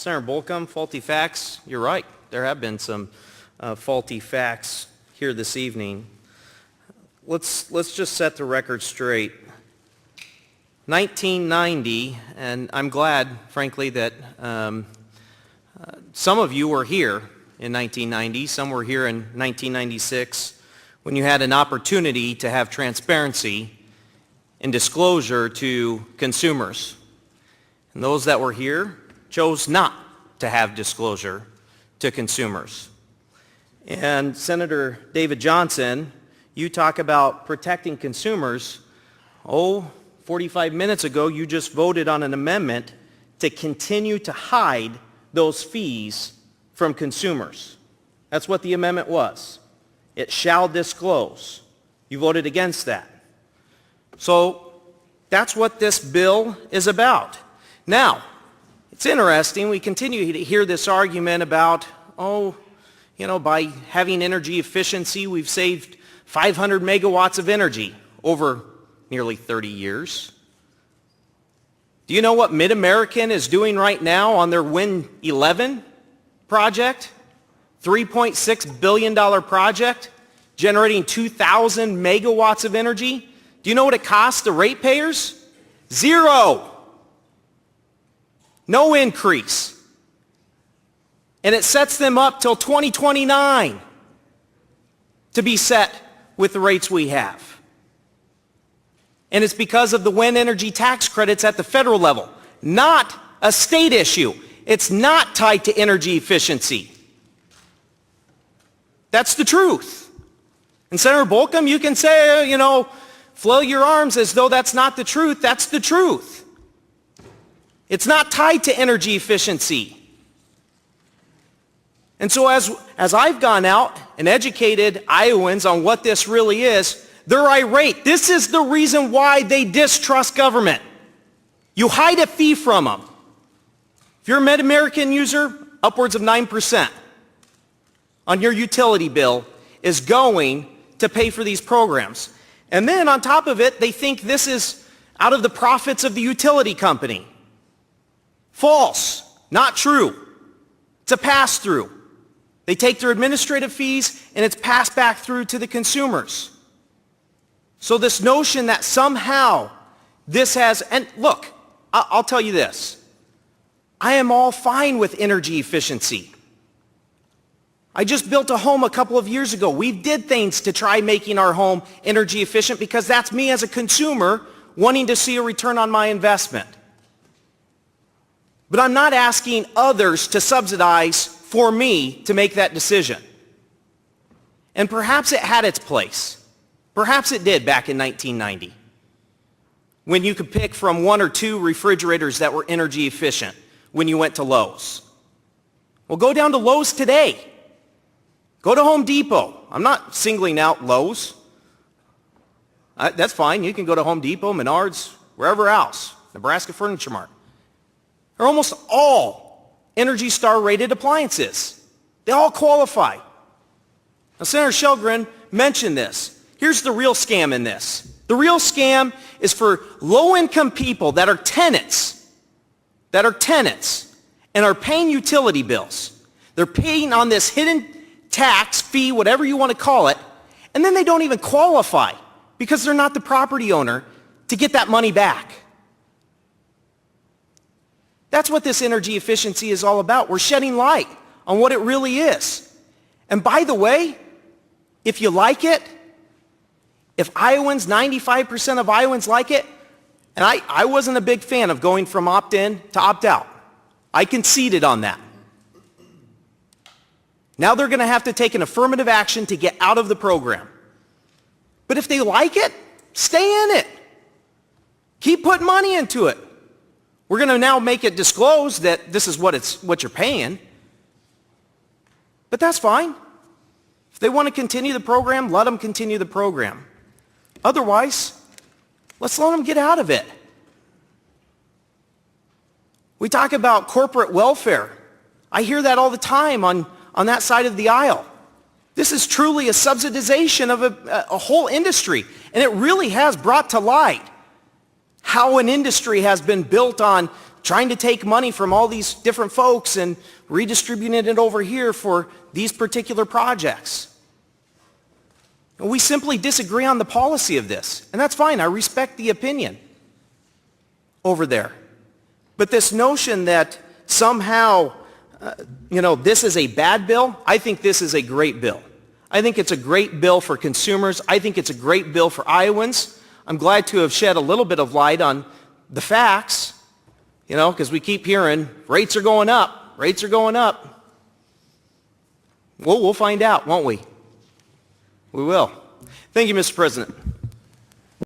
Senator Bolcom, faulty facts. You're right. There have been some faulty facts here this evening. Let's just set the record straight. 1990, and I'm glad, frankly, that some of you were here in 1990. Some were here in 1996 when you had an opportunity to have transparency and disclosure to consumers. And those that were here chose not to have disclosure to consumers. And Senator David Johnson, you talk about protecting consumers. 45 minutes ago, you just voted on an amendment to continue to hide those fees from consumers. That's what the amendment was. It shall disclose. You voted against that. So that's what this bill is about. Now, it's interesting, we continue to hear this argument about, by having energy efficiency, we've saved 500 megawatts of energy over nearly 30 years. Do you know what Mid-American is doing right now on their Wind 11 project? $3.6 billion project, generating 2,000 megawatts of energy. Do you know what it costs the ratepayers? Zero. No increase. And it sets them up till 2029 to be set with the rates we have. And it's because of the wind energy tax credits at the federal level, not a state issue. It's not tied to energy efficiency. That's the truth. And Senator Bolcom, you can say, flail your arms as though that's not the truth. That's the truth. It's not tied to energy efficiency. And so as I've gone out and educated Iowans on what this really is, they're irate. This is the reason why they distrust government. You hide a fee from them. If you're a Mid-American user, upwards of 9% on your utility bill is going to pay for these programs. And then on top of it, they think this is out of the profits of the utility company. False. Not true. It's a pass-through. They take their administrative fees and it's passed back through to the consumers. So this notion that somehow this has, and look, I'll tell you this. I am all fine with energy efficiency. I just built a home a couple of years ago. We did things to try making our home energy efficient because that's me as a consumer wanting to see a return on my investment. But I'm not asking others to subsidize for me to make that decision. And perhaps it had its place. Perhaps it did back in 1990 when you could pick from one or two refrigerators that were energy efficient when you went to Lowe's. Well, go down to Lowe's today. Go to Home Depot. I'm not singling out Lowe's. That's fine. You can go to Home Depot, Menards, wherever else, Nebraska Furniture Mart. They're almost all Energy Star rated appliances. They all qualify. Now, Senator Shelgren mentioned this. Here's the real scam in this. The real scam is for low-income people that are tenants and are paying utility bills. They're paying on this hidden tax, fee, whatever you want to call it, and then they don't even qualify because they're not the property owner to get that money back. That's what this energy efficiency is all about. We're shedding light on what it really is. And by the way, if you like it, if Iowans, 95% of Iowans like it, and I wasn't a big fan of going from opt-in to opt-out. I conceded on that. Now they're going to have to take an affirmative action to get out of the program. But if they like it, stay in it. Keep putting money into it. We're going to now make it disclosed that this is what you're paying. But that's fine. If they want to continue the program, let them continue the program. Otherwise, let's let them get out of it. We talk about corporate welfare. I hear that all the time on that side of the aisle. This is truly a subsidization of a whole industry. And it really has brought to light how an industry has been built on trying to take money from all these different folks and redistributing it over here for these particular projects. We simply disagree on the policy of this, and that's fine. I respect the opinion over there. But this notion that somehow, this is a bad bill, I think this is a great bill. I think it's a great bill for consumers. I think it's a great bill for Iowans. I'm glad to have shed a little bit of light on the facts, because we keep hearing rates are going up, rates are going up. Well, we'll find out, won't we? We will. Thank you, Mr. President.